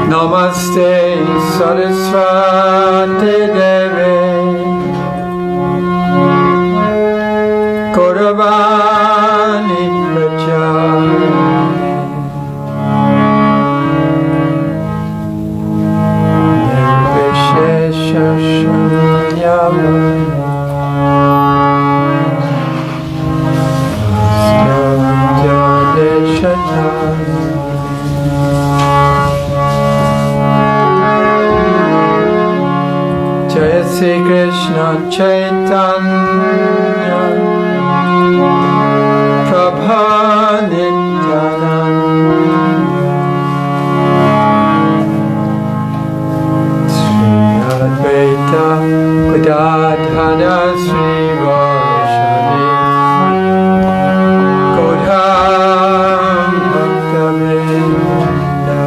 Namaste Saraswati Deve Gauravani Pracharine Nirvishesha Shunyavane Jadeshatani Jai Sri Krishna Chaitanya Prabhu Nityananda Sri Advaita Gadadhara Sri Vaishnavi Gaudam Bhakta-vrinda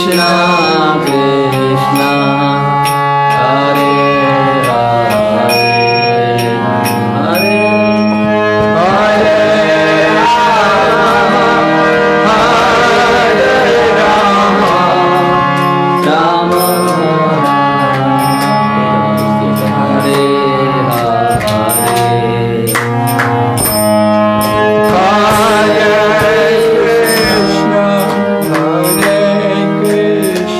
Krishna, Krishna, Hare Hare, Hare Hare Rama, Hare Rama, Rama Hare Hare. Hare Krishna, Hare Krishna,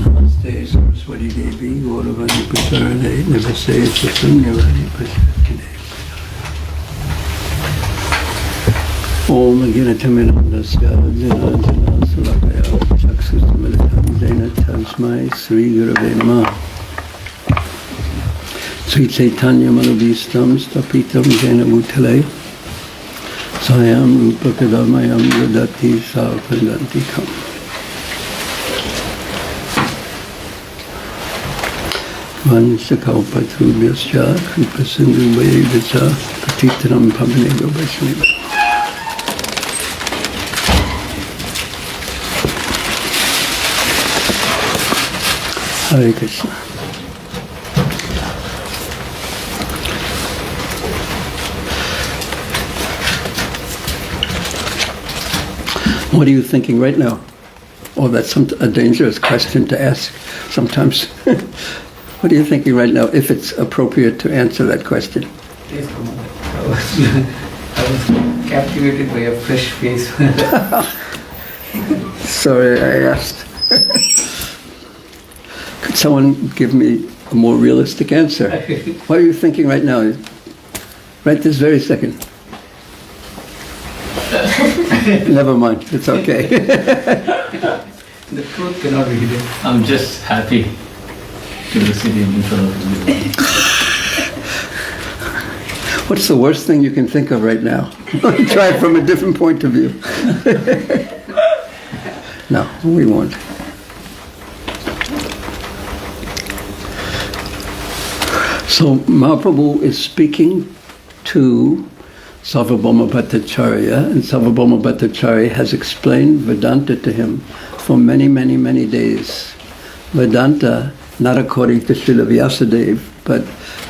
Namaste Saraswati Devi Gauravani Prasarane Namaste Satsangavani Prasarane Om Agyanataminandasya Janajana Salakaya Chaksustamilitam Jena Tasmai Sri Gurave Namah Sri Caitanya Manabhistam Stapitam Jena Bhutale Sayam Rupa Kadamayam Yadati Sapandantikam Vansakalpatrubhyasya Kripasindhubhayevaccha Patitram Pavanega Vaishnava. Hare Krishna. What are you thinking right now? Oh, that's a dangerous question to ask sometimes. What are you thinking right now, if it's appropriate to answer that question? Yes, I was captivated by a fresh face. Sorry, I asked. Could someone give me a more realistic answer? What are you thinking right now? Right this very second. Never mind, it's okay. The truth cannot be hidden. I'm just happy to be sitting in front of you. What's the worst thing you can think of right now? Try it from a different point of view. No, we won't. So Mahaprabhu is speaking to Sarvabhauma Bhattacharya, and Sarvabhauma Bhattacharya has explained Vedanta to him for many, many, many days. Vedanta, not according to Srila Vyasadeva, but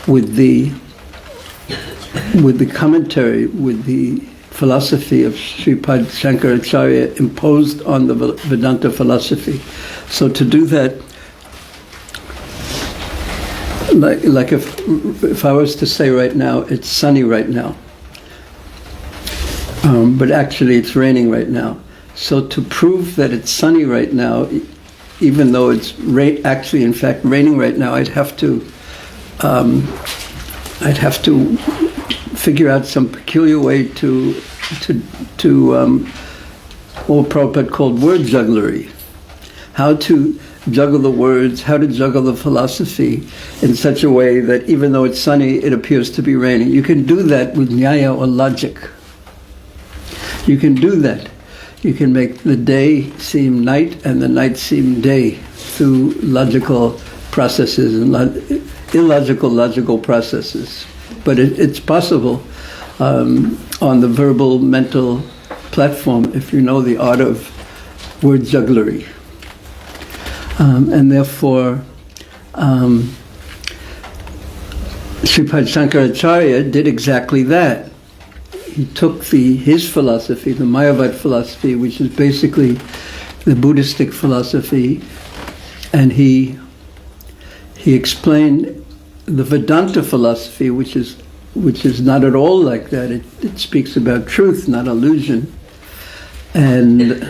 with the commentary, with the philosophy of Sripad Shankaracharya imposed on the Vedanta philosophy. So to do that, like if I was to say right now, it's sunny right now, but actually it's raining right now. So to prove that it's sunny right now, even though it's actually in fact raining right now, I'd have to figure out some peculiar way to what Prabhupada called word jugglery. How to juggle the words, how to juggle the philosophy in such a way that even though it's sunny, it appears to be raining. You can do that with nyaya or logic. You can do that. You can make the day seem night and the night seem day through logical processes. And illogical, logical processes. But it's possible on the verbal, mental platform if you know the art of word jugglery. And therefore, Sripad Shankaracharya did exactly that. He took his philosophy, the Mayavad philosophy, which is basically the Buddhistic philosophy, and he explained the Vedanta philosophy, which is not at all like that. It speaks about truth, not illusion, and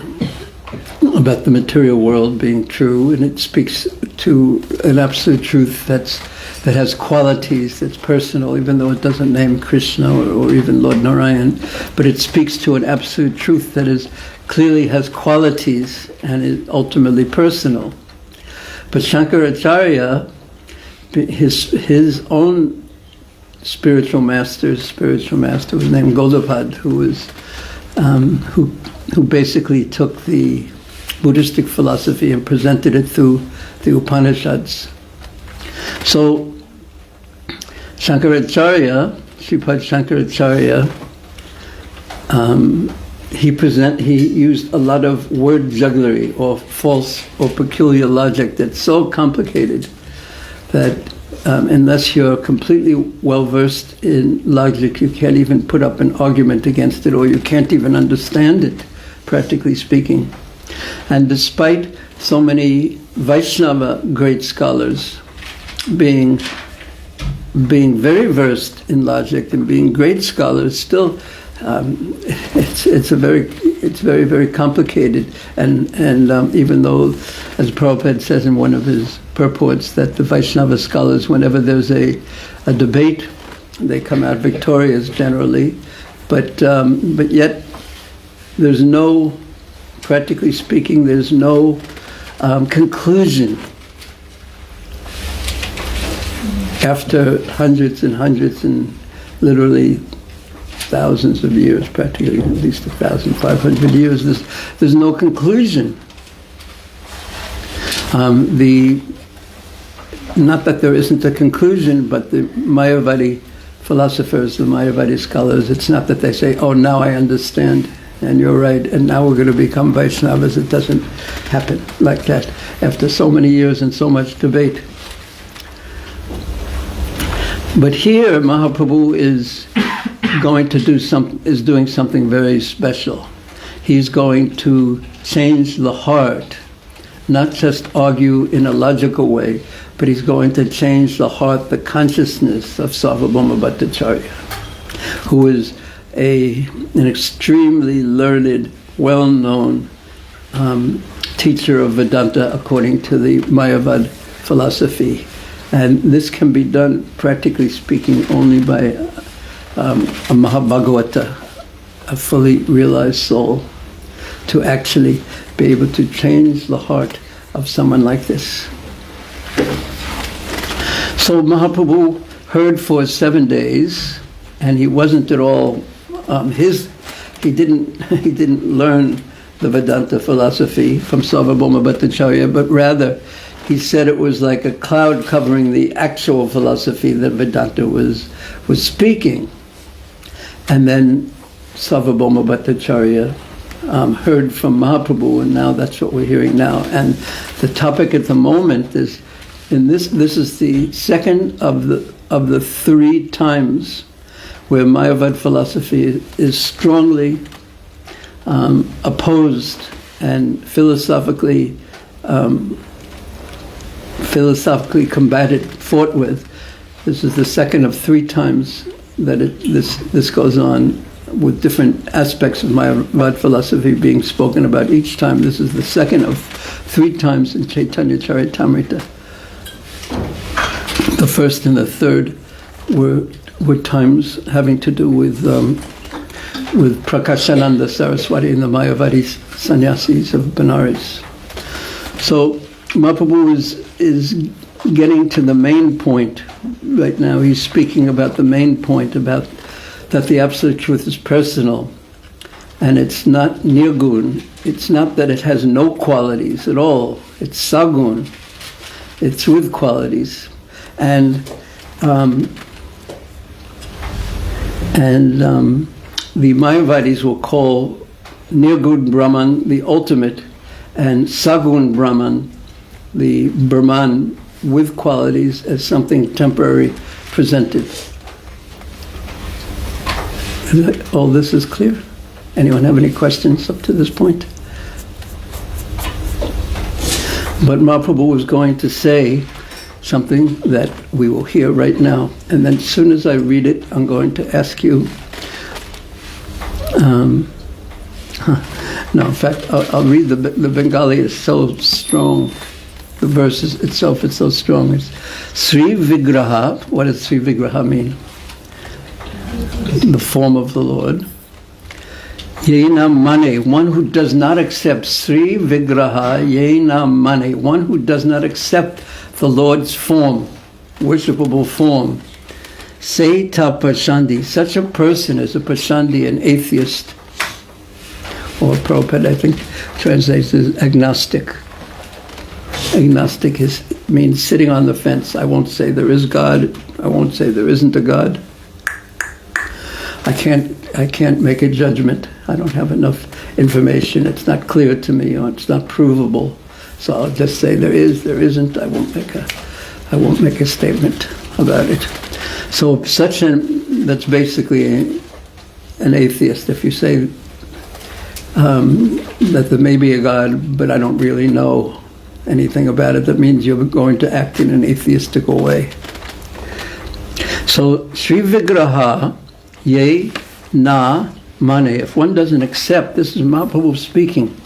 about the material world being true, and it speaks to an absolute truth that has qualities, that's personal, even though it doesn't name Krishna or even Lord Narayan, but it speaks to an absolute truth that clearly has qualities and is ultimately personal. But Shankaracharya, his own spiritual master was named Gaudapad, who basically took the Buddhistic philosophy and presented it through the Upanishads. So Shankaracharya, Sripad Shankaracharya, he used a lot of word jugglery or false or peculiar logic that's so complicated that unless you're completely well-versed in logic, you can't even put up an argument against it, or you can't even understand it, practically speaking. And despite so many Vaishnava great scholars being very versed in logic and being great scholars, still it's very, very complicated. And even though, as Prabhupada says in one of his purports, that the Vaishnava scholars, whenever there's a debate, they come out victorious generally, but yet there's no, practically speaking, there's no conclusion after hundreds and hundreds and literally thousands of years, practically at least 1,500 years. There's no conclusion. Not that there isn't a conclusion, but the Mayavadi philosophers, the Mayavadi scholars, it's not that they say, oh, now I understand, and you're right, and now we're going to become Vaishnavas. It doesn't happen like that after so many years and so much debate. But here, Mahaprabhu is doing something very special. He's going to change the heart, not just argue in a logical way, but he's going to change the heart, the consciousness of Sarvabhauma Bhattacharya, who is an extremely learned, well-known teacher of Vedanta according to the Mayavad philosophy. And this can be done, practically speaking, only by a Mahabhagavata, a fully realized soul, to actually be able to change the heart of someone like this. So Mahaprabhu heard for 7 days, and he wasn't at all he didn't learn the Vedanta philosophy from Sarvabhauma Bhattacharya, but rather he said it was like a cloud covering the actual philosophy that Vedanta was speaking. And then Sarvabhauma Bhattacharya heard from Mahaprabhu, and now that's what we're hearing now. And the topic at the moment is, this is the second of the 3 times where Mayavad philosophy is strongly opposed and philosophically combated, fought with. This is the second of 3 times that this goes on, with different aspects of Mayavad philosophy being spoken about each time. This is the second of 3 times in Caitanya Caritamrta. The first and the third were times having to do with Prakashananda Saraswati and the Mayavadi sannyasis of Benares. So Mahaprabhu is getting to the main point right now. He's speaking about the main point, about that the Absolute Truth is personal, and it's not nirgun. It's not that it has no qualities at all. It's sagun. It's with qualities. And the Mayavadis will call Nirgun Brahman the ultimate, and Sagun Brahman, the Brahman with qualities, as something temporary presented. All this is clear? Anyone have any questions up to this point? But Mahaprabhu was going to say something that we will hear right now. And then as soon as I read it, I'm going to ask you... no, in fact, I'll read the Bengali is so strong. The verse itself is so strong. It's Sri Vigraha. What does Sri Vigraha mean? The form of the Lord. Yena Mane, one who does not accept Sri Vigraha, Yena Mane, one who does not accept the Lord's form, worshipable form. Seita Pashandi, such a person is a Pashandi, an atheist, or Prabhupada, I think, translates as agnostic. Agnostic means sitting on the fence. I won't say there is God. I won't say there isn't a God. I can't make a judgment. I don't have enough information. It's not clear to me, or it's not provable. So I'll just say there is, there isn't. I won't make a statement about it. So that's basically an atheist. If you say that there may be a God, but I don't really know anything about it, that means you're going to act in an atheistic way. So Sri Vigraha Ye na mane, if one doesn't accept, this is Mahaprabhu speaking,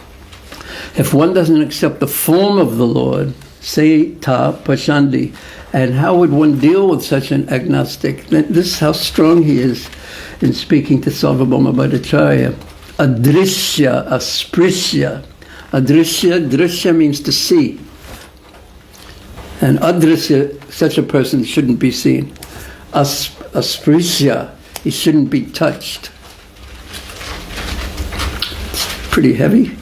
if one doesn't accept the form of the Lord, say ta pashandi, and how would one deal with such an agnostic? This is how strong he is in speaking to Sarvabhauma Bhattacharya. Adrishya, asprishya. Drishya means to see. And adrishya, such a person shouldn't be seen. Asprishya, he shouldn't be touched. It's pretty heavy.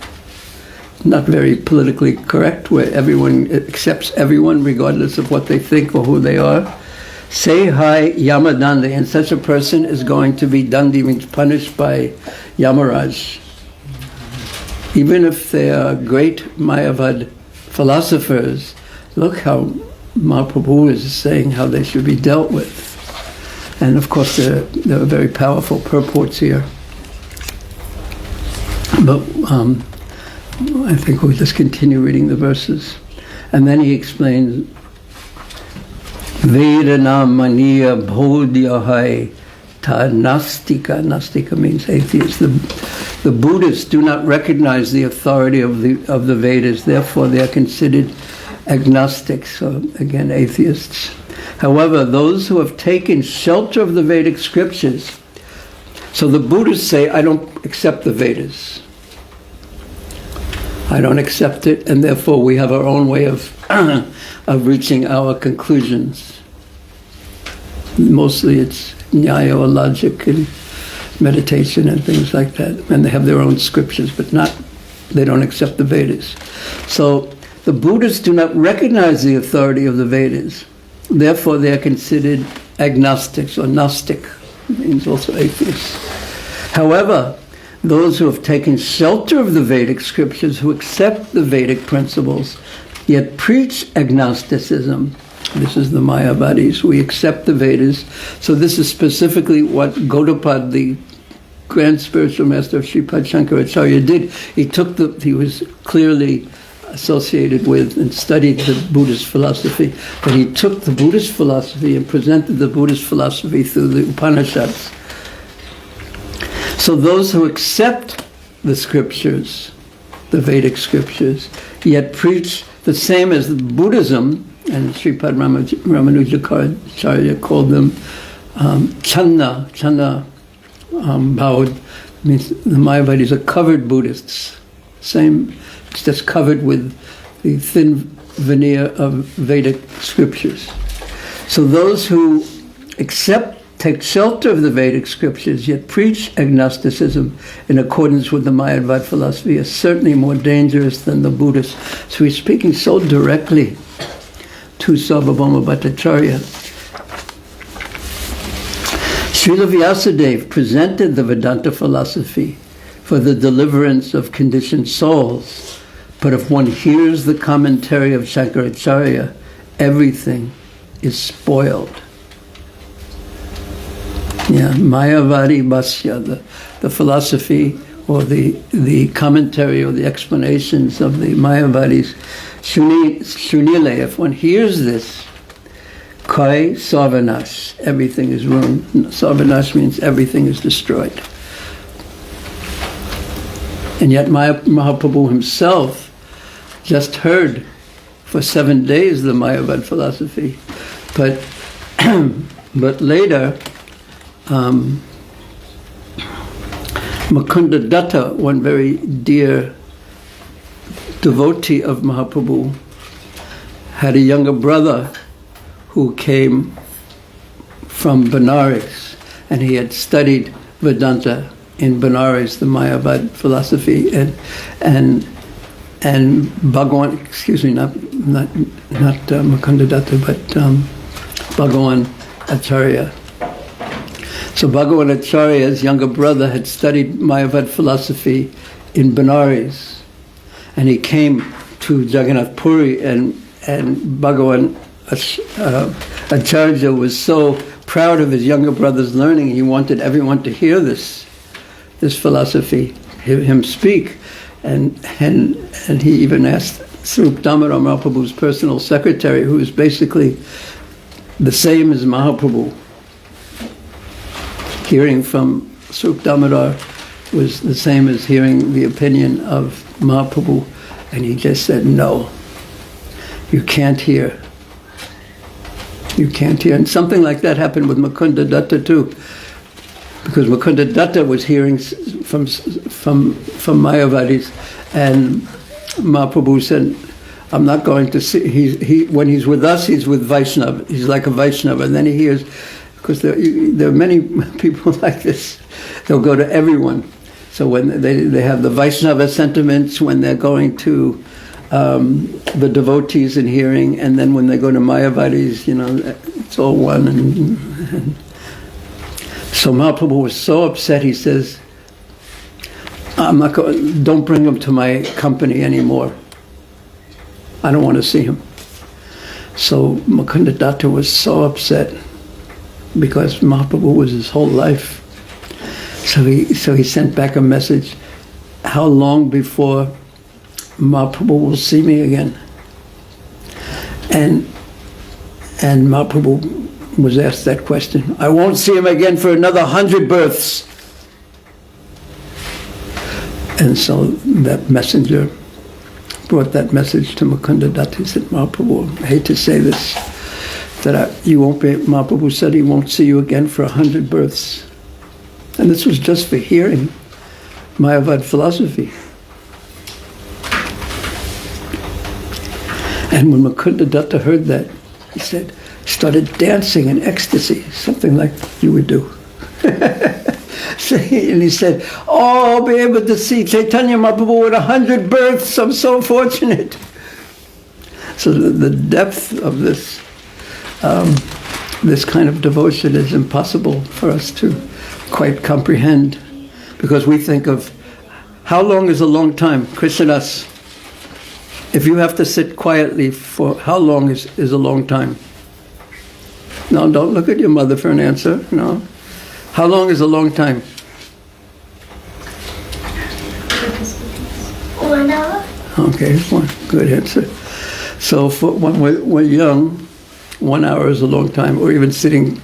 Not very politically correct, where everyone accepts everyone regardless of what they think or who they are. Say hi Yamadandi, and such a person is going to be dandi, means punished by Yamaraj. Even if they are great Mayavad philosophers, look how Mahaprabhu is saying how they should be dealt with. And of course there are very powerful purports here. But I think we'll just continue reading the verses. And then he explains, Vedana Maniya Bodhyahai Ta Nastika. Nastika means atheist. The Buddhists do not recognize the authority of the Vedas, therefore they are considered agnostics, or again atheists. However, those who have taken shelter of the Vedic scriptures, so the Buddhists say, I don't accept the Vedas. I don't accept it, and therefore we have our own way of reaching our conclusions. Mostly it's nyaya or logic and meditation and things like that, and they have their own scriptures, but they don't accept the Vedas. So the Buddhists do not recognize the authority of the Vedas. Therefore, they are considered agnostics, or Gnostic, means also atheists. However, those who have taken shelter of the Vedic scriptures, who accept the Vedic principles, yet preach agnosticism, this is the Mayavadis, we accept the Vedas. So this is specifically what Gaudapad, the grand spiritual master of Sripad Shankaracharya, did. He was clearly associated with and studied the Buddhist philosophy, but he took the Buddhist philosophy and presented the Buddhist philosophy through the Upanishads. So those who accept the scriptures, the Vedic scriptures, yet preach the same as Buddhism, and Sripad Ramanujacharya called them Channa Bhaud, means the Mayavadis are covered Buddhists. Same, it's just covered with the thin veneer of Vedic scriptures. So those who take shelter of the Vedic scriptures, yet preach agnosticism in accordance with the Mayavad philosophy, are certainly more dangerous than the Buddhists. So he's speaking so directly to Sarvabhauma Bhattacharya. Srila Vyasadeva presented the Vedanta philosophy for the deliverance of conditioned souls, but if one hears the commentary of Shankaracharya, everything is spoiled. Yeah, Mayavadi Bhasya, the philosophy or the commentary or the explanations of the Mayavadis, Shunile, if one hears this, Kai Sarvanash, everything is ruined. Sarvanash means everything is destroyed. And yet Mahaprabhu himself just heard for 7 days the Mayavad philosophy. But but later, Mukunda Datta, one very dear devotee of Mahaprabhu, had a younger brother who came from Benares, and he had studied Vedanta in Benares, the Mayavad philosophy, and Bhagavan, excuse me, not Mukunda Datta, but Bhagavan Acharya. So Bhagavan Acharya's younger brother had studied Mayavad philosophy in Benares, and he came to Jagannath Puri, and Bhagavan Acharya was so proud of his younger brother's learning, he wanted everyone to hear this philosophy, hear him speak, and he even asked Swarup Damodar, Mahaprabhu's personal secretary, who is basically the same as Mahaprabhu. Hearing from Swarup Damodar was the same as hearing the opinion of Mahaprabhu, and he just said, no, you can't hear. You can't hear. And something like that happened with Mukunda Datta too, because Mukunda Datta was hearing from Mayavadis, and Mahaprabhu said, I'm not going to see, he when he's with us, he's with Vaishnava. He's like a Vaishnava. And then he hears, because there are many people like this, they'll go to everyone. So when they have the Vaishnava sentiments, when they're going to the devotees in hearing, and then when they go to Mayavadis, it's all one. And so Mahaprabhu was so upset, he says, don't bring him to my company anymore. I don't want to see him. So Mukunda Datta was so upset, because Mahaprabhu was his whole life. So he sent back a message, how long before Mahaprabhu will see me again? And Mahaprabhu was asked that question. I won't see him again for another 100 births. And so that messenger brought that message to Mukunda Datta. He said, Mahaprabhu, I hate to say this, Mahaprabhu said he won't see you again for 100 births. And this was just for hearing Mayavad philosophy. And when Mukunda Datta heard that, he started dancing in ecstasy, something like you would do. And he said, oh, I'll be able to see Caitanya Mahaprabhu with 100 births, I'm so fortunate. So the depth of this kind of devotion is impossible for us to quite comprehend, because we think of, how long is a long time? Krishnadas, if you have to sit quietly for, how long is a long time? No, don't look at your mother for an answer, no. How long is a long time? 1 hour. Okay, one good answer. So when we're young, 1 hour is a long time, or even sitting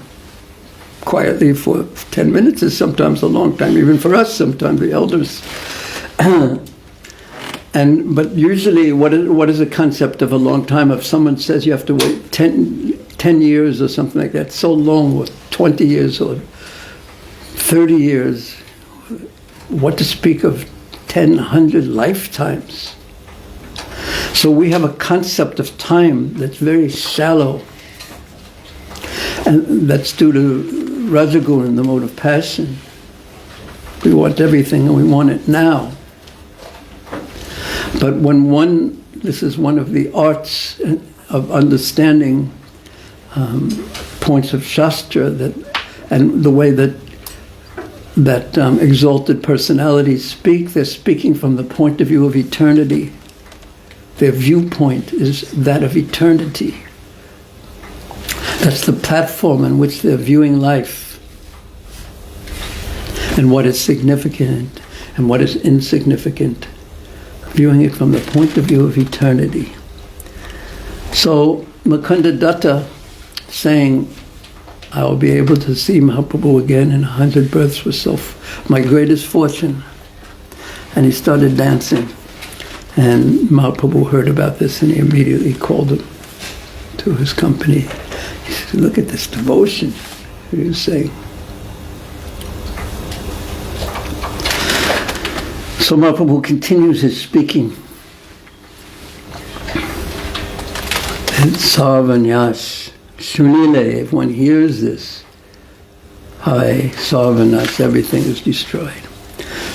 quietly for 10 minutes is sometimes a long time, even for us sometimes, the elders. But usually, what is the concept of a long time? If someone says you have to wait 10 years or something like that, so long, or 20 years or 30 years, what to speak of 10, 100 lifetimes? So we have a concept of time that's very shallow, and that's due to Rajaguna, the mode of passion. We want everything and we want it now. But when this is one of the arts of understanding points of Shastra and the way that exalted personalities speak. They're speaking from the point of view of eternity. Their viewpoint is that of eternity. That's the platform on which they're viewing life, and what is significant and what is insignificant, viewing it from the point of view of eternity. So Mukunda Datta saying, I will be able to see Mahaprabhu again in 100 births was my greatest fortune. And he started dancing. And Mahaprabhu heard about this and he immediately called him to his company. He said, look at this devotion, he was saying. So Mahaprabhu continues his speaking. And Sarvanyas, Shunile, if one hears this, Hi, Sarvanyas, everything is destroyed.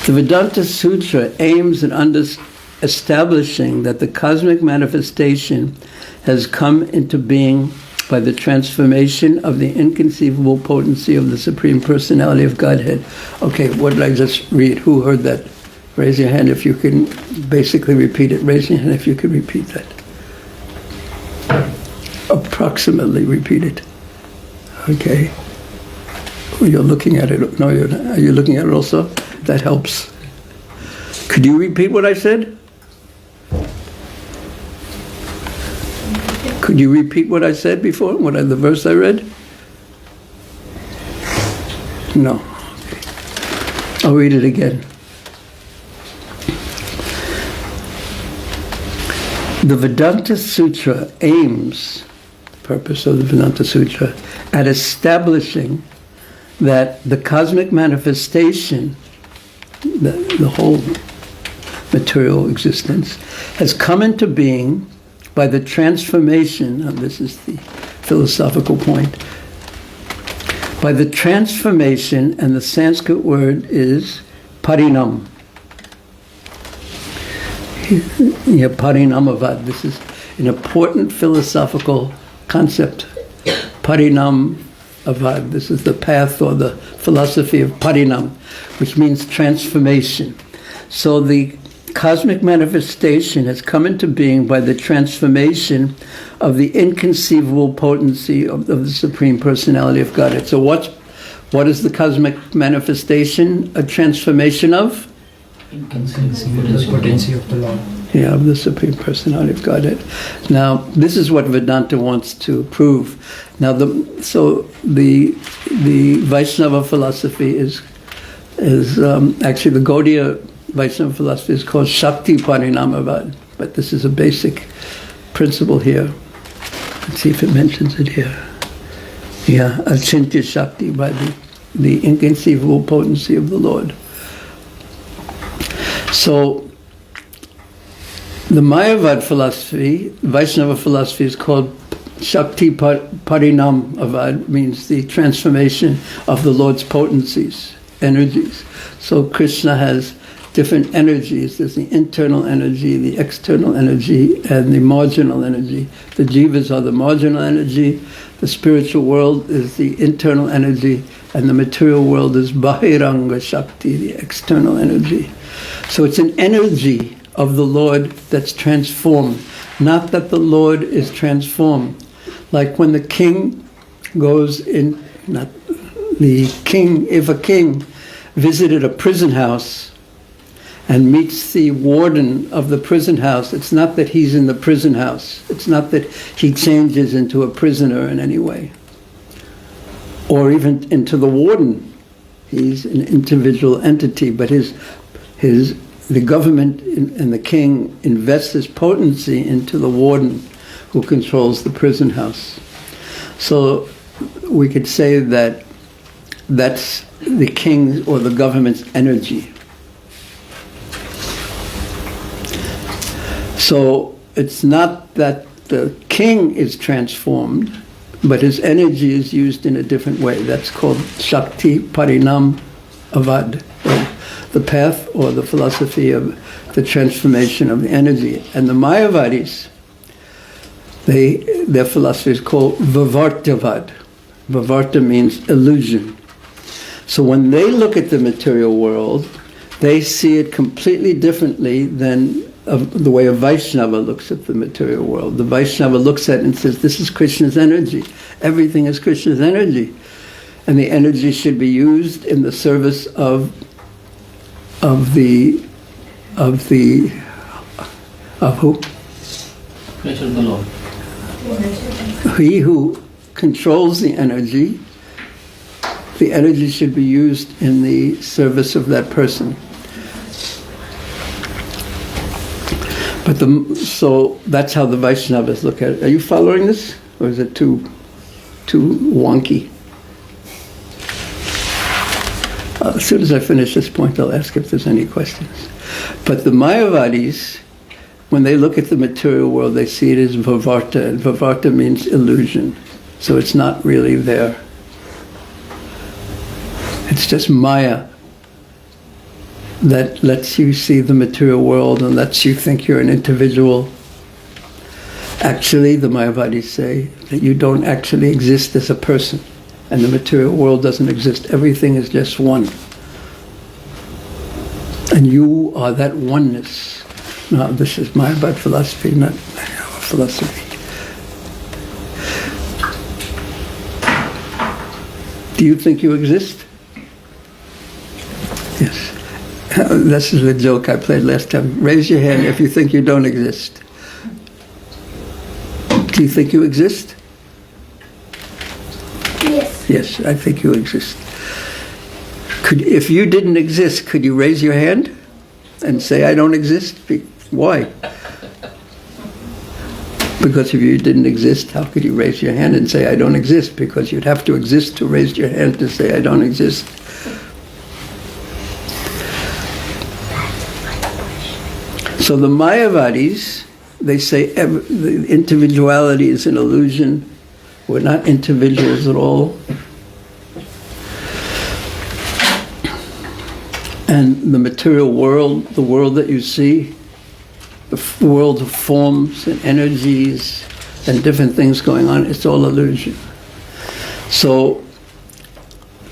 The Vedanta Sutra aims at establishing that the cosmic manifestation has come into being by the transformation of the inconceivable potency of the Supreme Personality of Godhead. Okay, what did I just read? Who heard that? Raise your hand if you can basically repeat it. Raise your hand if you can repeat that. Approximately repeat it. Okay. You're looking at it. No, you're not. Are you looking at it also? That helps. Could you repeat what I said? Could you repeat what I said before? The verse I read? No. Okay. I'll read it again. The Vedanta Sutra aims, the purpose of the Vedanta Sutra, at establishing that the cosmic manifestation, the whole material existence, has come into being by the transformation, and this is the philosophical point, by the transformation, and the Sanskrit word is parinam. Parinamavad. This is an important philosophical concept. Parinamavad. This is the path or the philosophy of parinam, which means transformation. So the cosmic manifestation has come into being by the transformation of the inconceivable potency of the Supreme Personality of Godhead. So what is the cosmic manifestation a transformation of? The potency of the Lord. Yeah, of the Supreme Personality of Godhead. Now, this is what Vedanta wants to prove. Now, the Vaishnava philosophy is actually the Gaudiya Vaishnava philosophy is called Shakti Parinamavad, but this is a basic principle here. Let's see if it mentions it here. Yeah, Achintya Shakti, by the inconceivable potency of the Lord. So, the Mayavad philosophy, Vaishnava philosophy, is called Shakti Parinamavad, means the transformation of the Lord's potencies, energies. So Krishna has different energies. There's the internal energy, the external energy, and the marginal energy. The jivas are the marginal energy, the spiritual world is the internal energy, and the material world is Bahiranga Shakti, the external energy. So it's an energy of the Lord that's transformed, not that the Lord is transformed. Like when the king goes in, if a king visited a prison house and meets the warden of the prison house, it's not that he's in the prison house. It's not that he changes into a prisoner in any way. Or even into the warden. He's an individual entity, but the government and the king invests his potency into the warden who controls the prison house. So we could say that that's the king's or the government's energy. So it's not that the king is transformed, but his energy is used in a different way. That's called Shakti Parinam Avad, or the path or the philosophy of the transformation of the energy. And the Mayavadis, Their philosophy is called Vivartavad. Vivarta means illusion. So when they look at the material world, they see it completely differently than the way a Vaishnava looks at the material world. The Vaishnava looks at it and says, this is Krishna's energy. Everything is Krishna's energy. And the energy should be used in the service of who? Pleasure of the Lord. He who controls the energy should be used in the service of that person. So that's how the Vaishnavas look at it. Are you following this? Or is it too wonky? As soon as I finish this point, I'll ask if there's any questions. But the Mayavadis, when they look at the material world, they see it as Vivarta, and Vivarta means illusion. So it's not really there. It's just Maya that lets you see the material world and lets you think you're an individual. Actually, the Mayavadis say that you don't actually exist as a person, and the material world doesn't exist. Everything is just one. And you are that oneness. Now, this is Mayavad philosophy, not our philosophy. Do you think you exist? Yes. This is a joke I played last time. Raise your hand if you think you don't exist. Do you think you exist? Yes. Yes, I think you exist. If you didn't exist, could you raise your hand and say, I don't exist? Why? Because if you didn't exist, how could you raise your hand and say, I don't exist? Because you'd have to exist to raise your hand to say, I don't exist. So the Mayavadis, they say the individuality is an illusion. We're not individuals at all. And the material world, the world that you see, the world of forms and energies and different things going on, it's all illusion. So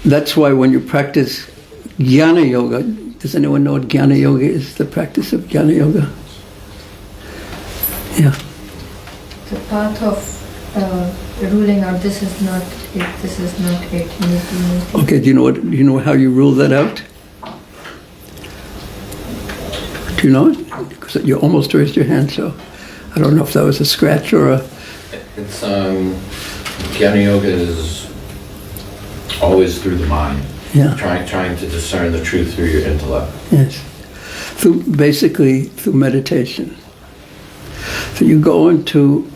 that's why when you practice Jnana Yoga, does anyone know what Jnana Yoga is? The practice of Jnana Yoga? Yeah. The path of ruling out, this is not it, this is not it. Okay, do you know how you rule that out? Do you know it? Because you almost raised your hand, so I don't know if that was a scratch or a... It's, Jnana Yoga is always through the mind. Yeah. Trying to discern the truth through your intellect. Yes. Basically through meditation. So you go into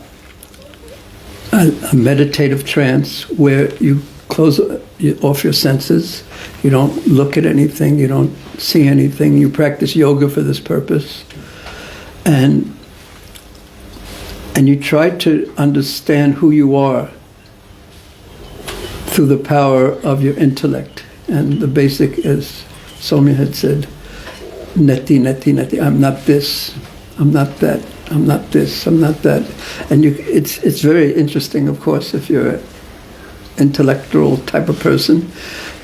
a meditative trance where you close off your senses, you don't look at anything, you don't see anything, you practice yoga for this purpose. And you try to understand who you are through the power of your intellect. And the basic, as Somya had said, neti, neti, neti. I'm not this, I'm not that, I'm not this, I'm not that. And it's very interesting, of course, if you're an intellectual type of person,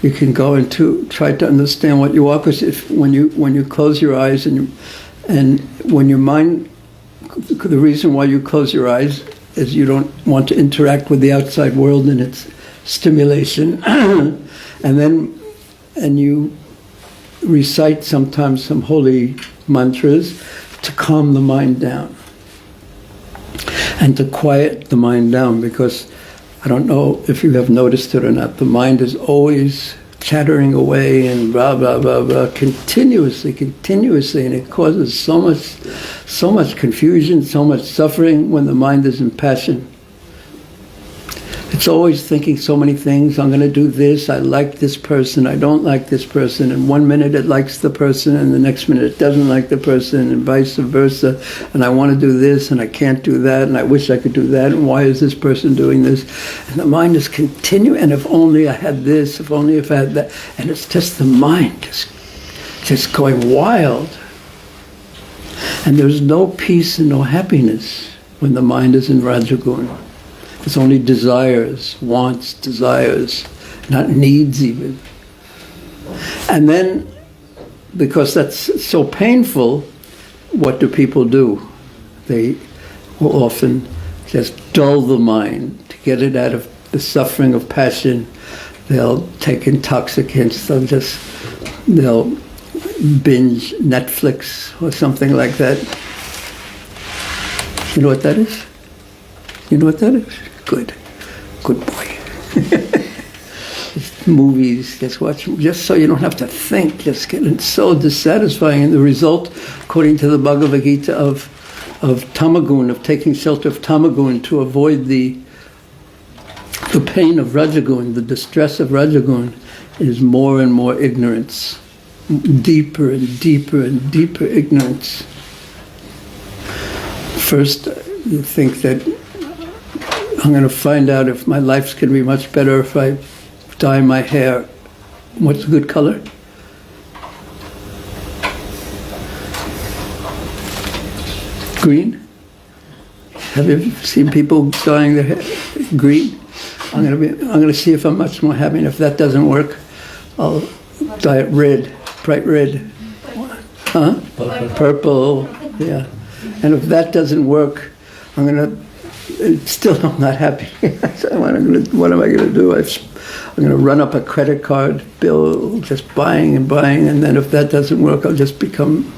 you can go into try to understand what you are. Because when you close your eyes and when your mind, the reason why you close your eyes is you don't want to interact with the outside world and its stimulation. And you recite sometimes some holy mantras to calm the mind down and to quiet the mind down, because I don't know if you have noticed it or not, the mind is always chattering away and blah, blah, blah, blah, continuously, and it causes so much confusion, so much suffering when the mind is in passion. It's always thinking so many things. I'm going to do this. I like this person. I don't like this person. And 1 minute it likes the person, and the next minute it doesn't like the person, and vice versa. And I want to do this, and I can't do that, and I wish I could do that. And why is this person doing this? And the mind is continuing. And if only I had this. If only if I had that. And it's just the mind just going wild. And there's no peace and no happiness when the mind is in Rajagun. It's only desires, wants, desires, not needs even. And then, because that's so painful, what do people do? They will often just dull the mind to get it out of the suffering of passion. They'll take intoxicants, they'll binge Netflix or something like that. You know what that is? You know what that is? Good. Good boy. Movies, just watch, just so you don't have to think, just getting so dissatisfying. And the result, according to the Bhagavad Gita, of tamagun, of taking shelter of tamagun to avoid the pain of rajagun, the distress of rajagun, is more and more ignorance, deeper and deeper and deeper ignorance. First, you think that I'm going to find out if my life's going to be much better if I dye my hair. What's a good color? Green? Have you seen people dyeing their hair green? I'm going to see if I'm much more happy, and if that doesn't work, I'll dye it red, bright red. Huh? Purple. Yeah. And if that doesn't work, I'm not happy. What am I going to do? I'm going to run up a credit card bill, just buying and buying, and then if that doesn't work, I'll just become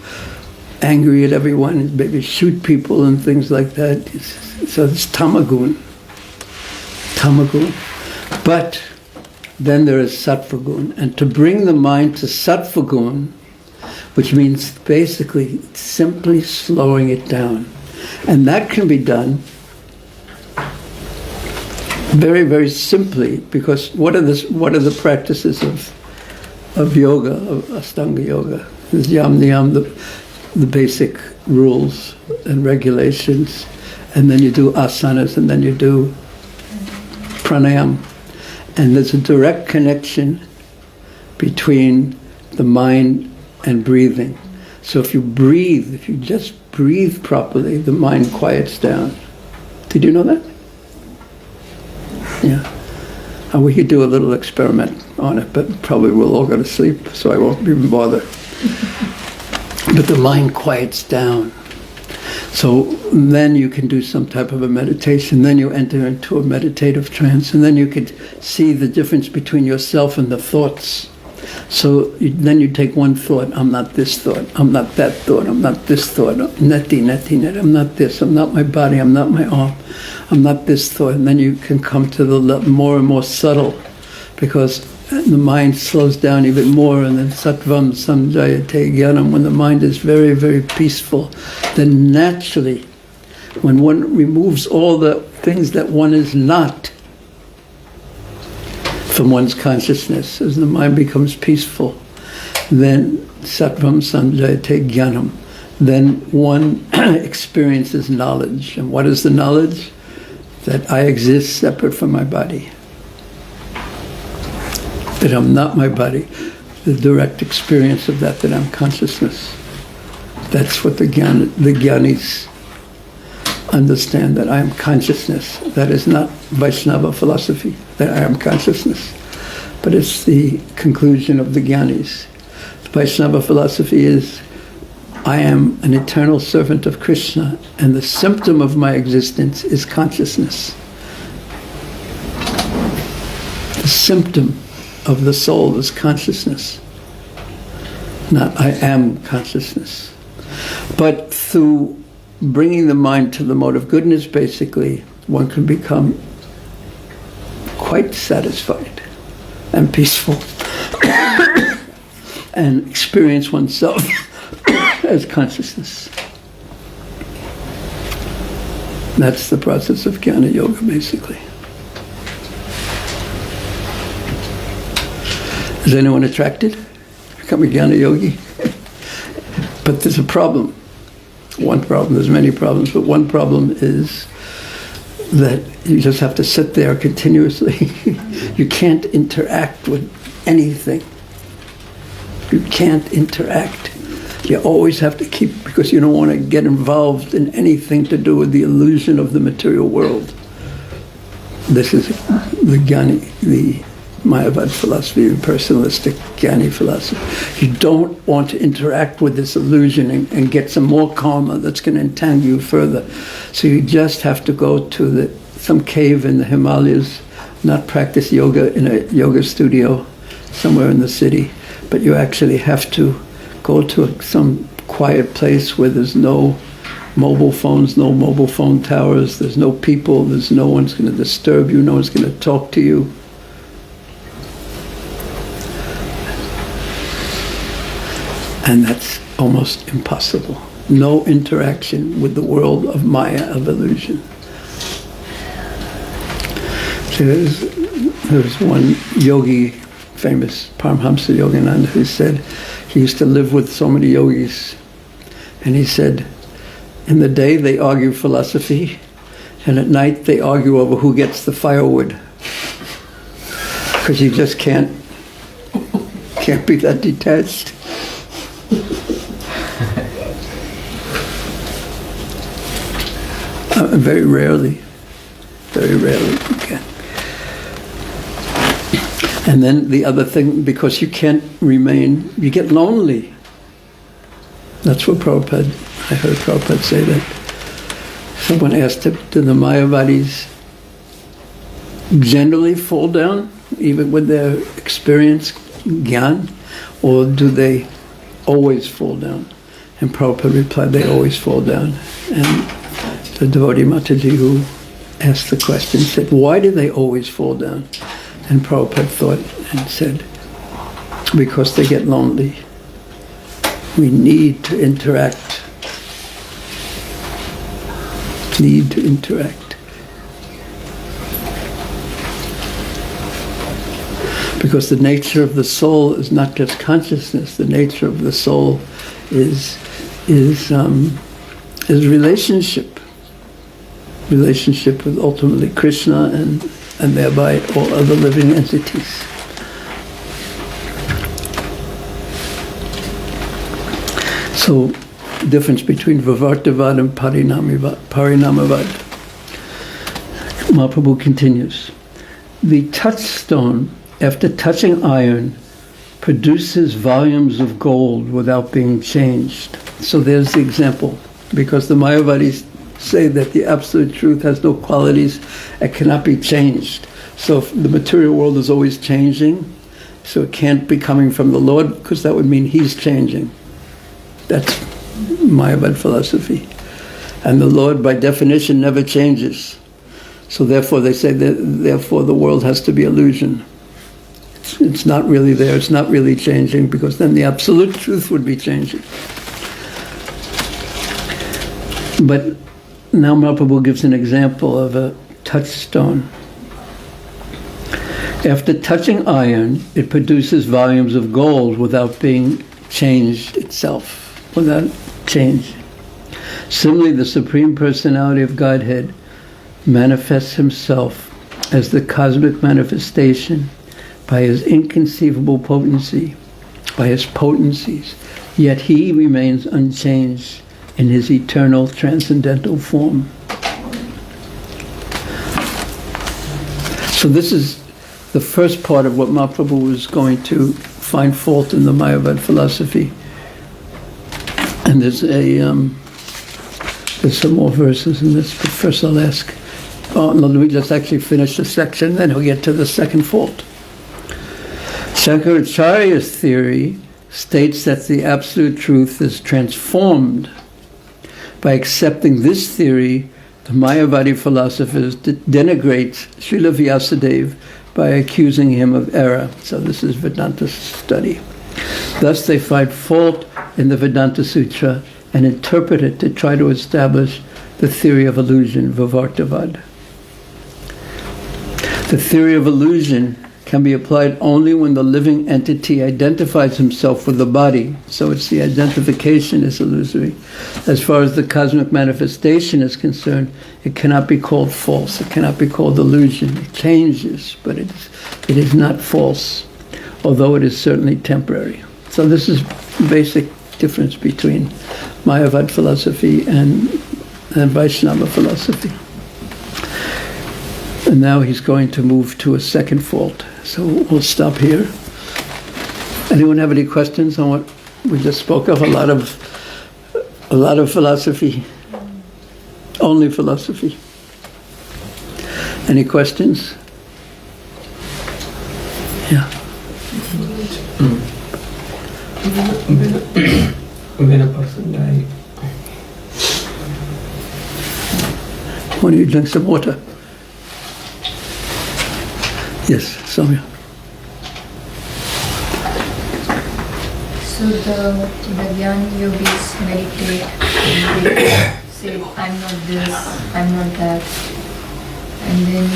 angry at everyone and maybe shoot people and things like that. So it's tamagun. But then there is sattvagun. And to bring the mind to sattvagun, which means basically simply slowing it down. And that can be done very, very simply, because what are the practices of yoga, of Ashtanga yoga? There's yam niyam, the basic rules and regulations, and then you do asanas, and then you do pranayam. And there's a direct connection between the mind and breathing. So if you just breathe properly, the mind quiets down. Did you know that? Yeah. And we could do a little experiment on it, but probably we'll all go to sleep, so I won't even bother. But the mind quiets down. So then you can do some type of a meditation, then you enter into a meditative trance, and then you could see the difference between yourself and the thoughts. So then you take one thought, I'm not this thought, I'm not that thought, I'm not this thought, neti, I'm not this, I'm not my body, I'm not my arm, I'm not this thought. And then you can come to the more and more subtle, because the mind slows down even more, and then sattvam samjayate jnanam, when the mind is very, very peaceful, then naturally, when one removes all the things that one is not from one's consciousness, as the mind becomes peaceful, then sattvam samjayate jnanam, then one experiences knowledge. And what is the knowledge? That I exist separate from my body. That I'm not my body. The direct experience of that I'm consciousness. That's what the Jnanis understand, that I am consciousness. That is not Vaishnava philosophy, that I am consciousness. But it's the conclusion of the Jnanis. The Vaishnava philosophy is, I am an eternal servant of Krishna, and the symptom of my existence is consciousness. The symptom of the soul is consciousness, not I am consciousness. But through bringing the mind to the mode of goodness, basically, one can become quite satisfied and peaceful and experience oneself as consciousness. That's the process of Jnana Yoga, basically. Is anyone attracted to become a Jnana Yogi? But there's a problem. One problem, there's many problems, but one problem is that you just have to sit there continuously. You can't interact with anything. You can't interact. You always have to keep, because you don't want to get involved in anything to do with the illusion of the material world. This is the Jnani, the Mayavad philosophy, the personalistic Jnani philosophy. You don't want to interact with this illusion and get some more karma that's going to entangle you further. So you just have to go to some cave in the Himalayas, not practice yoga in a yoga studio somewhere in the city, but you actually have to go to some quiet place where there's no mobile phones, no mobile phone towers, there's no people, there's no one's going to disturb you, no one's going to talk to you. And that's almost impossible. No interaction with the world of Maya, of illusion. So there's one yogi, famous Paramhamsa Yogananda, who said he used to live with so many yogis, and he said, in the day they argue philosophy, and at night they argue over who gets the firewood. Because you just can't be that detached. Very rarely you can. And then the other thing, because you can't remain, you get lonely. That's what I heard Prabhupada say that. Someone asked him, do the Mayavadis generally fall down, even with their experience, Gyan, or do they always fall down? And Prabhupada replied, they always fall down. And the devotee Mataji who asked the question said, why do they always fall down? And Prabhupada thought and said, because they get lonely. We need to interact. Need to interact. Because the nature of the soul is not just consciousness. The nature of the soul is relationship. Relationship with ultimately Krishna and thereby all other living entities. So, the difference between Vivartavad and Parinamavad. Mahaprabhu continues. The touchstone, after touching iron, produces volumes of gold without being changed. So there's the example. Because the Mayavadis say that the absolute truth has no qualities, it cannot be changed. So if the material world is always changing, so it can't be coming from the Lord, because that would mean He's changing. That's Mayavad philosophy. And the Lord, by definition, never changes. So therefore, they say that therefore the world has to be illusion. It's not really there, it's not really changing, because then the absolute truth would be changing. But now Mahaprabhu gives an example of a touchstone. After touching iron, it produces volumes of gold without being changed itself, without change. Similarly, the Supreme Personality of Godhead manifests Himself as the cosmic manifestation by His inconceivable potency, by His potencies, yet He remains unchanged in His eternal transcendental form. So this is the first part of what Mahaprabhu was going to find fault in the Mayavad philosophy. And there's some more verses in this, but first I'll ask, let me just actually finish the section, then he'll get to the second fault. Shankaracharya's theory states that the absolute truth is transformed. By accepting this theory, the Mayavadi philosophers denigrate Srila Vyasadeva by accusing him of error. So this is Vedanta study. Thus they find fault in the Vedanta Sutra and interpret it to try to establish the theory of illusion, Vivartavad. The theory of illusion can be applied only when the living entity identifies himself with the body. So it's the identification is illusory. As far as the cosmic manifestation is concerned, it cannot be called false. It cannot be called illusion. It changes, but it is not false, although it is certainly temporary. So this is basic difference between Mayavad philosophy and Vaishnava philosophy. And now he's going to move to a second fault. So we'll stop here. Anyone have any questions on what we just spoke of? A lot of philosophy. Only philosophy. Any questions? Yeah. When a person dies, Why don't you drink some water? Yes, Soumya. So the Jnana yogis meditate and they say, I'm not this, I'm not that. And then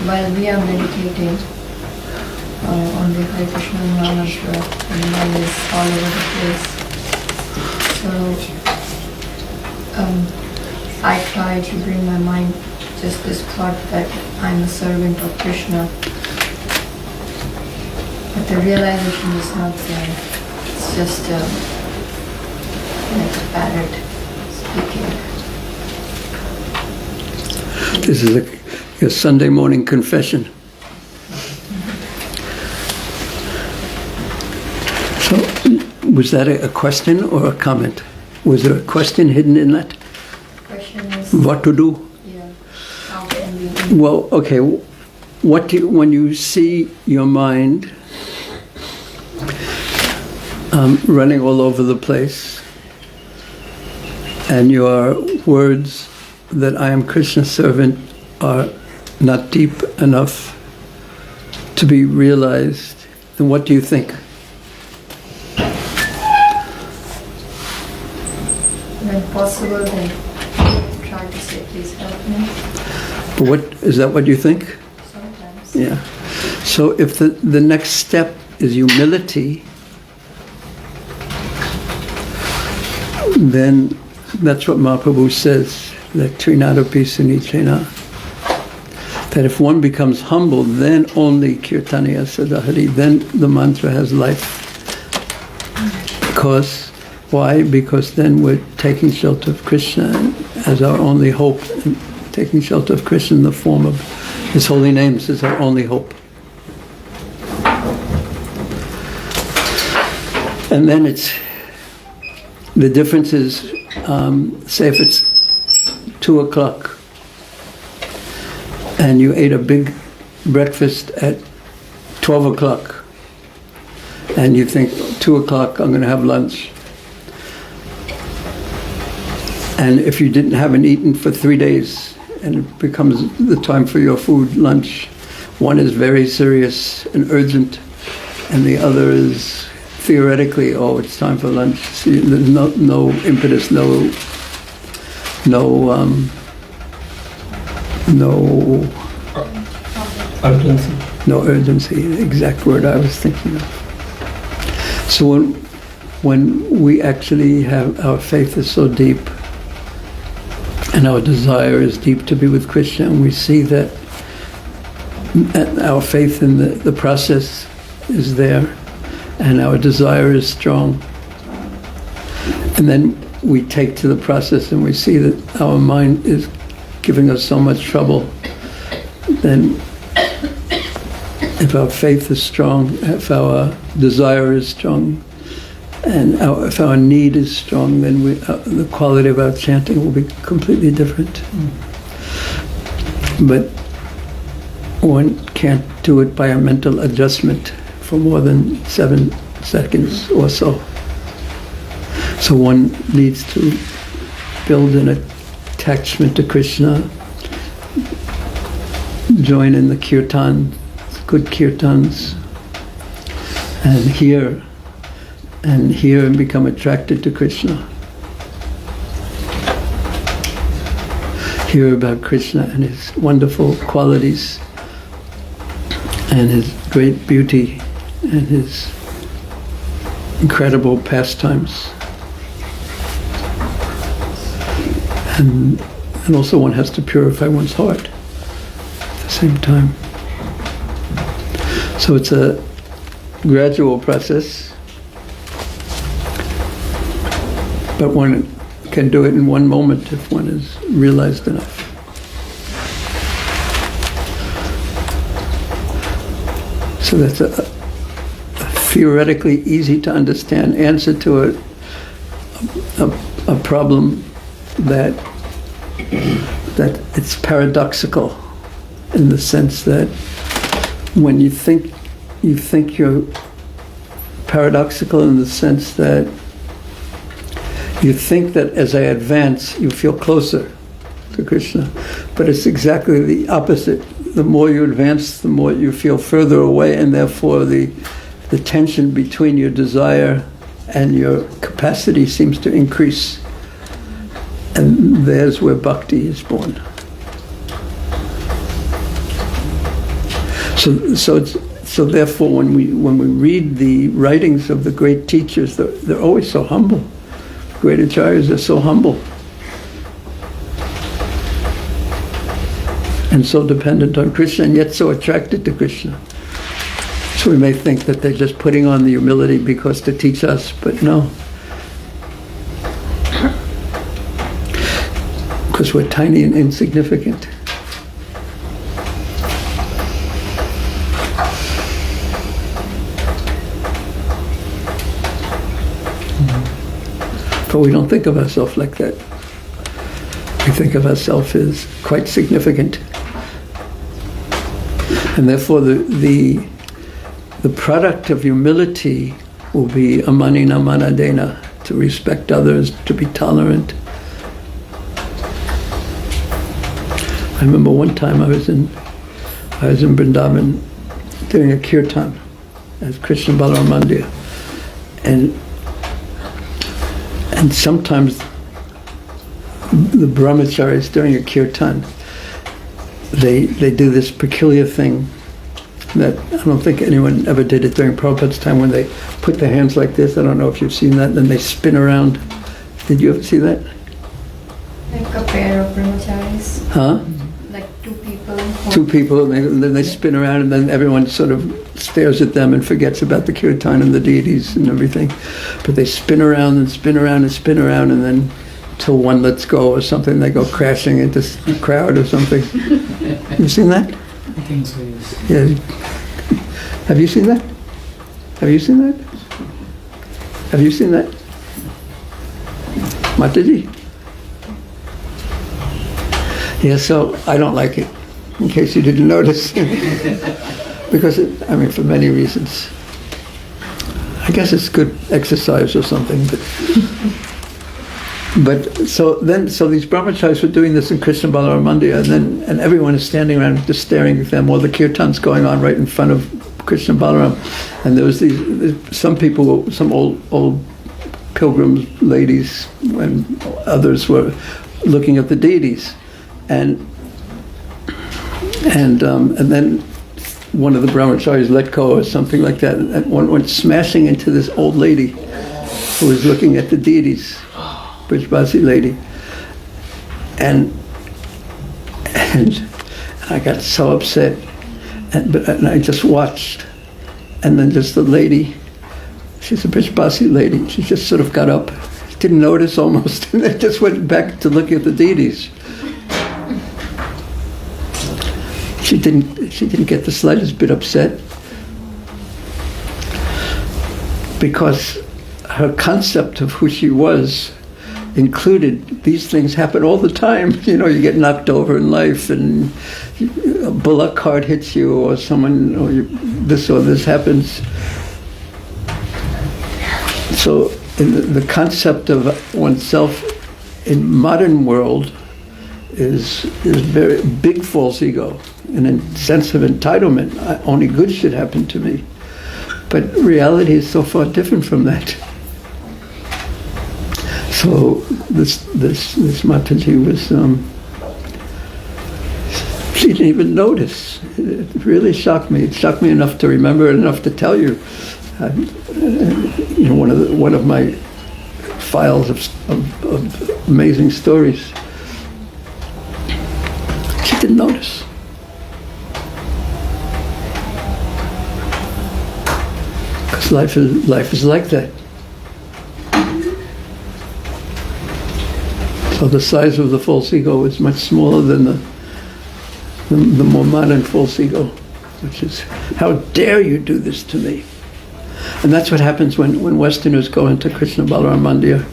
while we are meditating on the Hare Krishna Mahamantra, and mind is all over the place. So I try to bring my mind just this thought that I'm a servant of Krishna. But the realization is not there. It's just like a parrot speaking. This is a Sunday morning confession. So, was that a question or a comment? Was there a question hidden in that? The question is, What to do? yeah, how can we... Well, okay. When you see your mind running all over the place, and your words that I am Krishna's servant are not deep enough to be realized, then what do you think? When possible, then try to say, please help me. But is that what you think? Sometimes. Yeah. So if the next step is humility, then that's what Mahaprabhu says, that Trinadapi Sunichena. That if one becomes humble, then only Kirtaniya Sadahari, then the mantra has life. Because, why? Because then we're taking shelter of Krishna as our only hope. And taking shelter of Krishna in the form of His holy names is our only hope. And then the difference is, say if it's 2 o'clock and you ate a big breakfast at 12 o'clock and you think 2 o'clock I'm going to have lunch. And if you haven't eaten for 3 days and it becomes the time for your food, lunch, one is very serious and urgent and the other is theoretically, oh, it's time for lunch. See, there's no impetus, no urgency. No urgency, the exact word I was thinking of. So when we actually have, our faith is so deep and our desire is deep to be with Krishna, and we see that our faith in the process is there and our desire is strong, and then we take to the process and we see that our mind is giving us so much trouble, then if our faith is strong, if our desire is strong, and if our need is strong, then the quality of our chanting will be completely different. But one can't do it by a mental adjustment for more than 7 seconds or so. So one needs to build an attachment to Krishna, join in the kirtan, good kirtans, and hear and become attracted to Krishna. Hear about Krishna and His wonderful qualities and His great beauty and His incredible pastimes. And also one has to purify one's heart at the same time. So it's a gradual process. But one can do it in one moment if one is realized enough. So that's a theoretically easy to understand answer to a problem that it's paradoxical, in the sense that when you think you're paradoxical in the sense that you think that as I advance, you feel closer to Krishna, but it's exactly the opposite. The more you advance, the more you feel further away, and therefore the tension between your desire and your capacity seems to increase. And there's where bhakti is born. So therefore, when we read the writings of the great teachers, they're always so humble. Great acharyas are so humble and so dependent on Krishna, and yet so attracted to Krishna. So we may think that they're just putting on the humility because to teach us, but no. Because we're tiny and insignificant. But we don't think of ourselves like that. We think of ourselves as quite significant. And therefore the product of humility will be amanina manadena, to respect others, to be tolerant. I remember one time I was in Vrindavan doing a kirtan at Krishna Balaram Mandir, and sometimes the brahmacharis during a kirtan, they do this peculiar thing that I don't think anyone ever did it during Prabhupada's time, when they put their hands like this. I don't know if you've seen that. Then they spin around. Did you ever see that? Like a pair of brahmacharis. Huh? Like two people. Two people, and then they spin around, and then everyone sort of stares at them and forgets about the kirtan and the deities and everything. But they spin around and spin around and spin around, and then till one lets go or something, they go crashing into the crowd or something. You seen that? I think so, yes. Yeah. Have you seen that? Have you seen that? Have you seen that? Mataji? Yeah, so I don't like it, in case you didn't notice. Because, for many reasons. I guess it's good exercise or something, but so these brahmacharis were doing this in Krishna Balaram Mandir, and everyone is standing around just staring at them while the kirtan's going on right in front of Krishna Balaram. And there was some people, some old pilgrims, ladies, and others were looking at the deities, and then one of the brahmacharis let go or something like that, and one went smashing into this old lady who was looking at the deities, Brijbasi lady, and I got so upset, and I just watched, and then just the lady, she's a Brijbasi lady, she just sort of got up, didn't notice almost, and then just went back to look at the deities. She didn't get the slightest bit upset, because her concept of who she was included these things happen all the time. You get knocked over in life, and a bullock cart hits you, or someone, or this happens. So the concept of oneself in modern world is very big false ego, and a sense of entitlement. Only good should happen to me. But reality is so far different from that. So this Mataji was, she didn't even notice. It really shocked me. It shocked me enough to remember it, enough to tell you. One of my files of amazing stories. She didn't notice. Because life is like that. So the size of the false ego is much smaller than the more modern false ego, which is, how dare you do this to me? And that's what happens when Westerners go into Krishna Balaram Mandir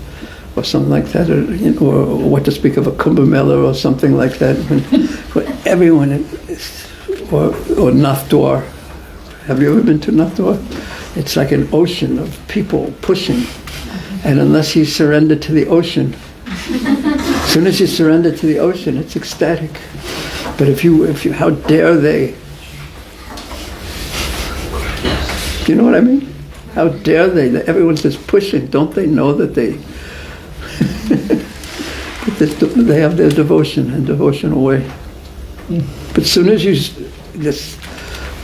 or something like that, or what to speak of a Kumbh Mela or something like that, when everyone is, or Nathdwar. Have you ever been to Nathdwar? It's like an ocean of people pushing, and unless you surrender to the ocean, as soon as you surrender to the ocean, it's ecstatic. But if you, how dare they? Do you know what I mean? How dare they? Everyone's just pushing. Don't they know that they they have their devotion and devotional way? But as soon as you just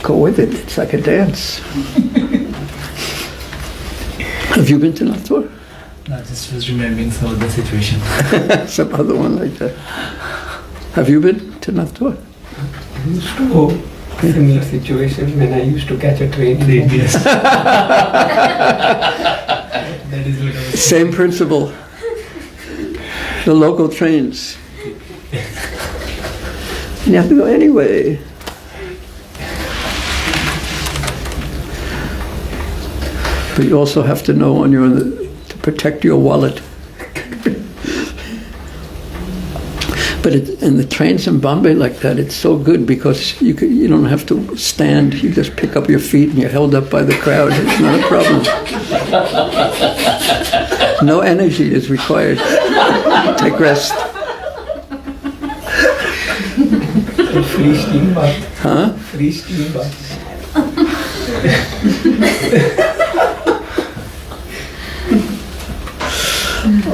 go with it, it's like a dance. Have you been to Nathdwar? No, just was remembering some of the situation. Some other one like that. Have you been to Nathdwar? I used to go similar situations when I used to catch a train. Yes. That is what I was Same principle. The local trains. And you have to go anyway. But you also have to know when you're to protect your wallet. But in the trains in Bombay like that, it's so good because you don't have to stand. You just pick up your feet and you're held up by the crowd. It's not a problem. No energy is required. Take rest. Free steam bath. Huh? Free steam bath.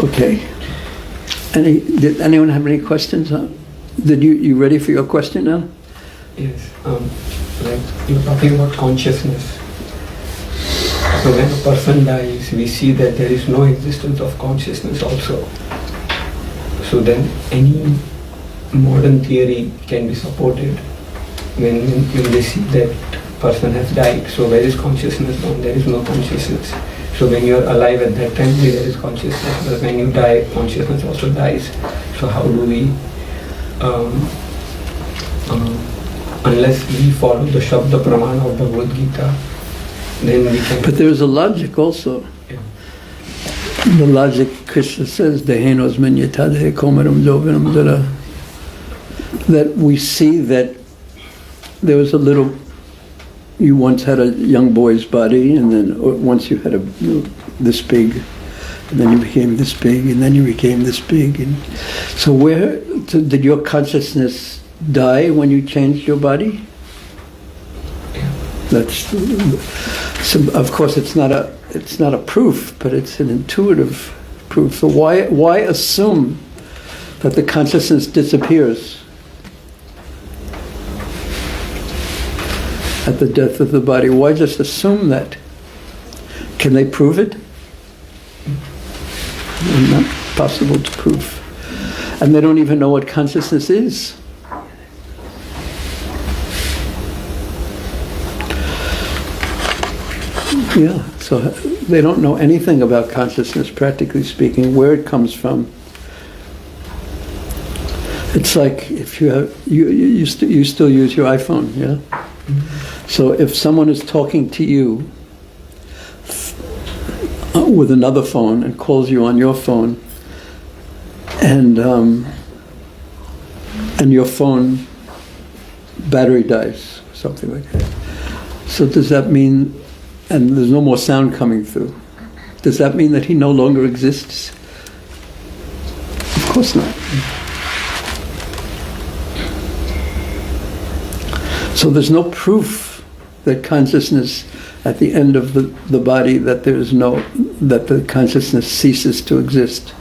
Okay. Did anyone have any questions? Did you ready for your question now? Yes. Like you're talking about consciousness. So when a person dies, we see that there is no existence of consciousness also. So then any modern theory can be supported when they see that person has died. So where is consciousness gone? There is no consciousness. So when you are alive at that time, there is consciousness. But when you die, consciousness also dies. So how do we, unless we follow the Shabda Pramana of Bhagavad Gita, then we can... But there's a logic also. Yeah. The logic, Krishna says, Dehenos minyatadhe komaram jovinam dara, that we see that there was a little, you once had a young boy's body, and then once you had this big, and then you became this big, and then you became this big. And so did your consciousness die when you changed your body? That's, so of course it's not a proof, but it's an intuitive proof. So why assume that the consciousness disappears at the death of the body? Why just assume that? Can they prove it? Not possible to prove. And they don't even know what consciousness is. Yeah, so they don't know anything about consciousness, practically speaking, where it comes from. It's like if you still use your iPhone, yeah? So if someone is talking to you with another phone and calls you on your phone, and your phone battery dies, or something like that. So does that mean, and there's no more sound coming through, does that mean that he no longer exists? Of course not. So there's no proof that consciousness, at the end of the body, that the consciousness ceases to exist.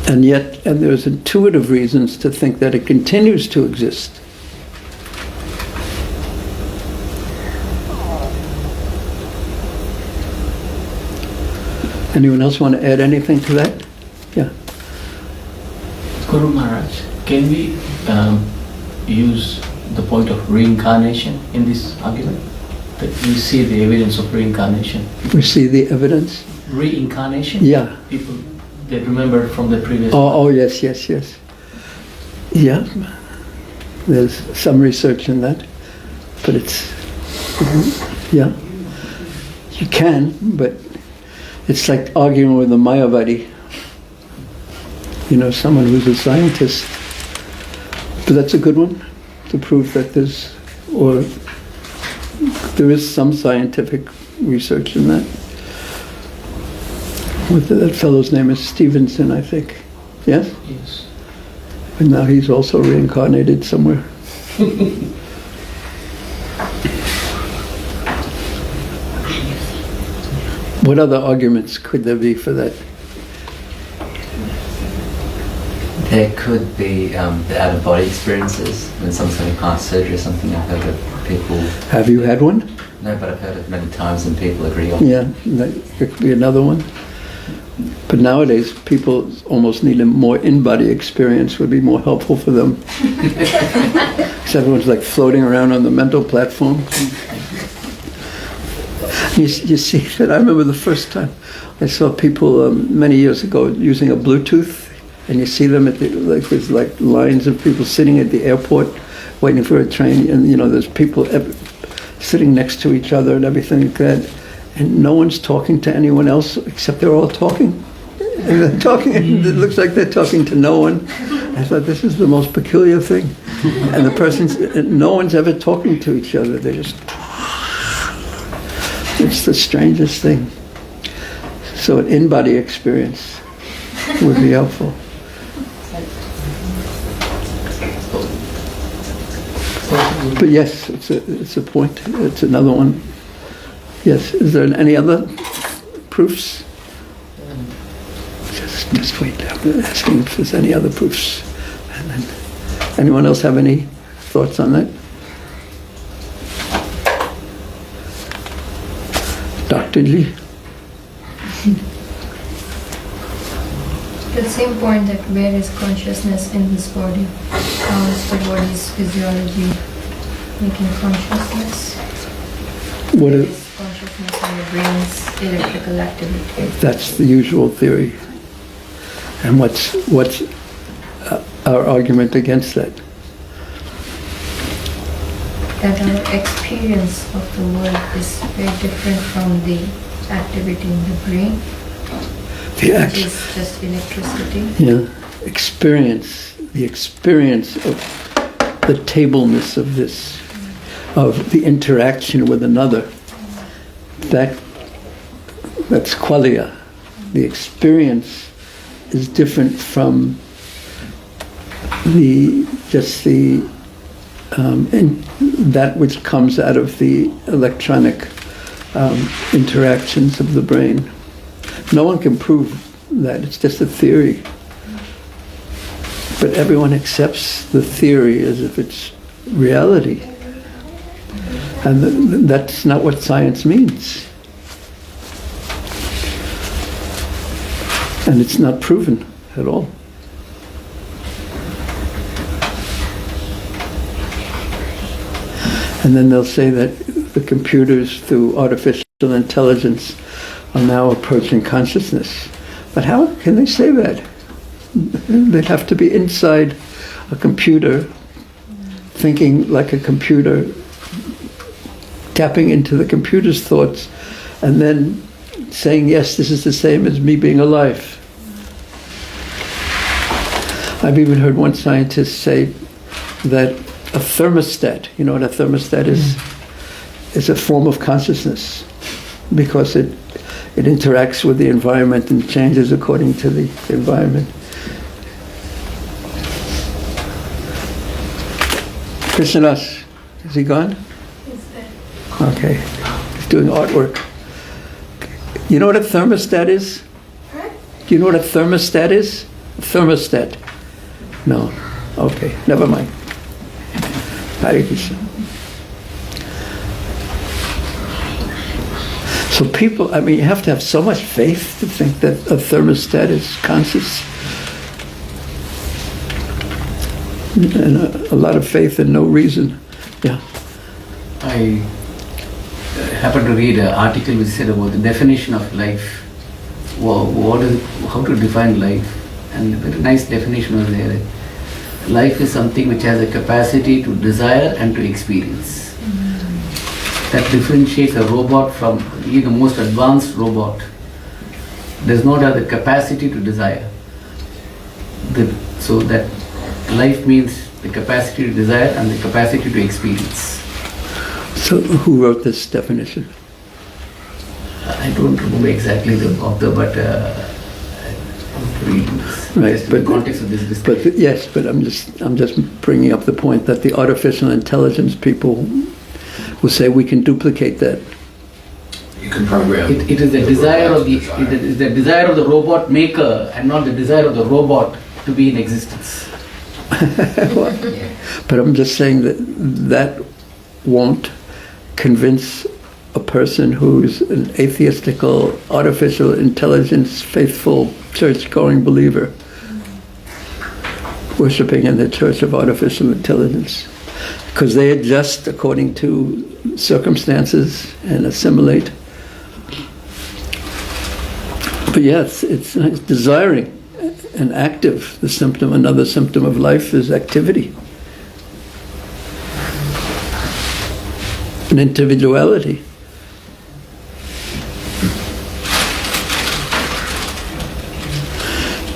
And there's intuitive reasons to think that it continues to exist. Anyone else want to add anything to that? Yeah. Guru Maharaj, can we use the point of reincarnation in this argument? That we see the evidence of reincarnation. We see the evidence? Reincarnation? Yeah. People they remember from the previous. Oh, yes. Yeah, there's some research in that, but it's, yeah, you can, but it's like arguing with a Mayavadi, someone who's a scientist. But that's a good one to prove that there is some scientific research in that. That fellow's name is Stevenson, I think. Yes? Yes. And now he's also reincarnated somewhere. What other arguments could there be for that? There could be the out-of-body experiences when someone's having heart surgery or something. I've heard of people. Have you had one? No, but I've heard it many times and people agree on it. Yeah, that could be another one. But nowadays, people almost need a more in-body experience would be more helpful for them. Because everyone's like floating around on the mental platform. You see that? I remember the first time I saw people many years ago using a Bluetooth, and you see them at there's like lines of people sitting at the airport waiting for a train, and there's people sitting next to each other and everything like that. And no one's talking to anyone else except they're all talking. And they're talking, and it looks like they're talking to no one. I thought, this is the most peculiar thing. And no one's ever talking to each other. They're just, it's the strangest thing. So an in-body experience would be helpful. But yes, it's a point. It's another one. Yes. Is there any other proofs? Just wait. I'm asking if there's any other proofs. And then, anyone else have any thoughts on that? Dr. Ji? The same point that where is consciousness in this body? How is the body's physiology making consciousness? What There is, is consciousness in the brain's electrical activity. that's the usual theory. And what's our argument against that? That our experience of the world is very different from the activity in the brain, which is just electricity. Yeah, the experience of the tableness of this, of the interaction with another. That's qualia. The experience is different from that which comes out of the electronic interactions of the brain. No one can prove that. It's just a theory. But everyone accepts the theory as if it's reality. And that's not what science means. And it's not proven at all. And then they'll say that the computers, through artificial intelligence, are now approaching consciousness. But how can they say that? They'd have to be inside a computer, thinking like a computer, tapping into the computer's thoughts, and then saying, yes, this is the same as me being alive. I've even heard one scientist say that a thermostat, you know what a thermostat is a form of consciousness, because it interacts with the environment and changes according to the environment. Krishnadas, is he gone? Is there? Okay, he's doing artwork. You know what a thermostat is? Do you know what a thermostat is? A thermostat. No. Okay, never mind. Hare Krishna. So people, I mean, you have to have so much faith to think that a thermostat is conscious. And a lot of faith and no reason. Yeah. I happened to read an article which said about the definition of life how to define life. And a very nice definition was there. Life is something which has a capacity to desire and to experience. That differentiates a robot from even the most advanced robot. Does not have the capacity to desire. So that life means the capacity to desire and the capacity to experience. So who wrote this definition? I don't remember exactly the author, but Right, just in but the context of this discussion. yes, but I'm just bringing up the point that the artificial intelligence people will say we can duplicate that. You can program. It is the desire of the desire of the robot maker, and not the desire of the robot to be in existence. But I'm just saying that won't convince a person who's an atheistical, artificial intelligence, faithful, church-going believer, worshipping in the church of artificial intelligence. Because they adjust according to circumstances and assimilate. But yes, it's desiring and active. The symptom, another symptom of life is activity. And individuality.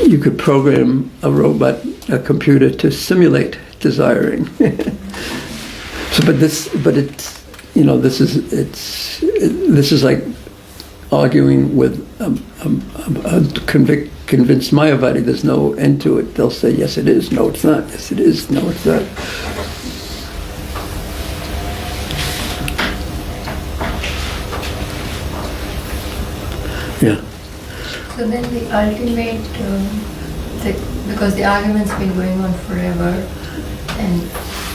You could program a robot, a computer, to simulate desiring. This is like arguing with convinced Mayavadi. There's no end to it. They'll say yes, it is. No, it's not. Yes, it is. No, it's not. Yeah. So then the ultimate, because the argument's been going on forever, and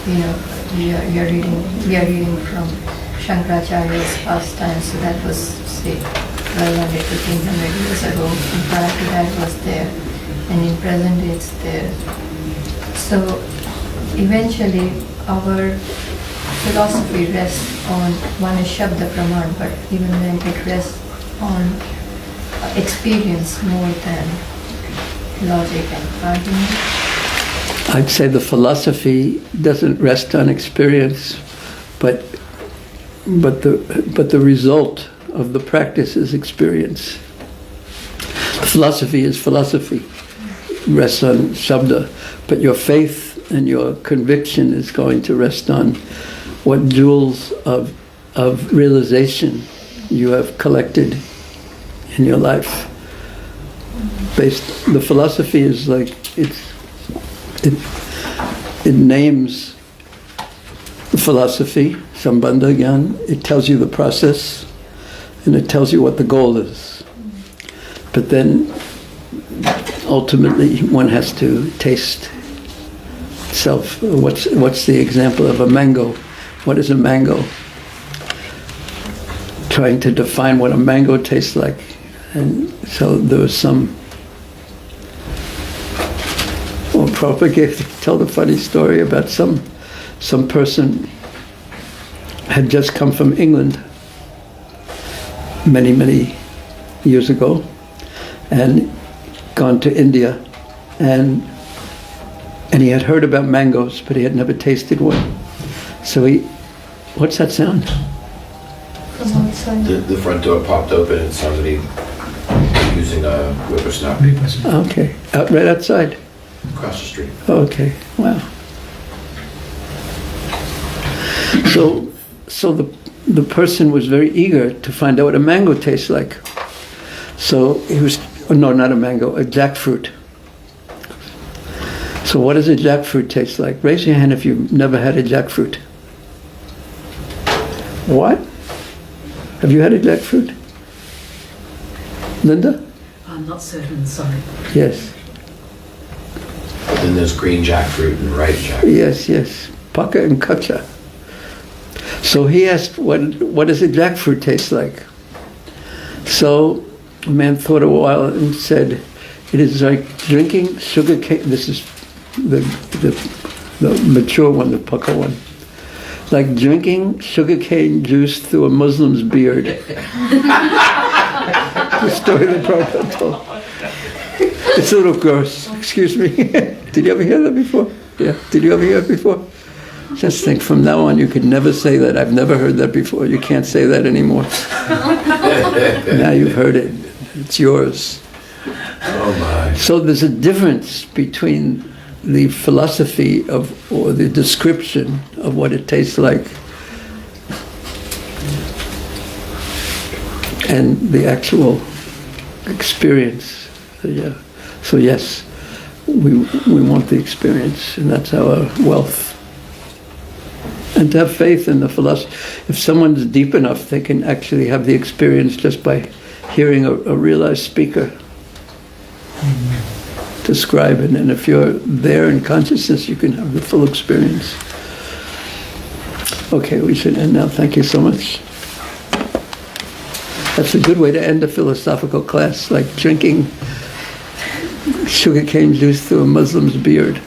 we are reading from Shankaracharya's past times, so that was, say, 1200 to 1500 years ago, and prior to that was there, and in present day it's there. So eventually our philosophy rests on, one is Shabda Praman, but even then it rests on experience more than logic and argument. I'd say the philosophy doesn't rest on experience, but the result of the practice is experience. Philosophy is philosophy, rests on Shabda, but your faith and your conviction is going to rest on what jewels of realization you have collected in your life. The philosophy is like it names the philosophy, Sambandha Gyan. It tells you the process, and it tells you what the goal is. But then, ultimately, one has to taste self. What's the example of a mango? What is a mango? Trying to define what a mango tastes like. And so there was Prabhupada told a funny story about some person had just come from England many years ago and gone to India, and he had heard about mangoes, but he had never tasted one. So what's that sound? From outside. The front door popped open and somebody using a whippersnapper Okay, right outside. across the street. Okay, wow. So the person was very eager to find out what a mango tastes like. So he was, no, not a mango, a jackfruit. So what does a jackfruit taste like? Raise your hand if you've never had a jackfruit. What? Have you had a jackfruit? Linda? I'm not certain, sorry. Yes. But then there's green jackfruit and ripe jackfruit. Yes. Paka and kacha. So he asked, what does a jackfruit taste like? So the man thought a while and said, it is like drinking sugar cane. This is the mature one, the paka one. Like drinking sugarcane juice through a Muslim's beard. The story that Prabhupada told. It's a little gross. Excuse me. Did you ever hear that before? Yeah. Did you ever hear it before? Just think, from now on, you could never say that. I've never heard that before. You can't say that anymore. Now you've heard it. It's yours. Oh my. So there's a difference between the philosophy of, or the description of what it tastes like, and the actual experience. Yeah. So yes, we want the experience, and that's our wealth. And to have faith in the philosophy. If someone's deep enough, they can actually have the experience just by hearing a realized speaker describe it. And if you're there in consciousness, you can have the full experience. Okay, we should end now. Thank you so much. That's a good way to end a philosophical class, like drinking sugarcane juice through a Muslim's beard.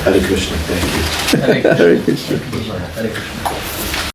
Hare Krishna, thank you. Hare Krishna. Hare Krishna.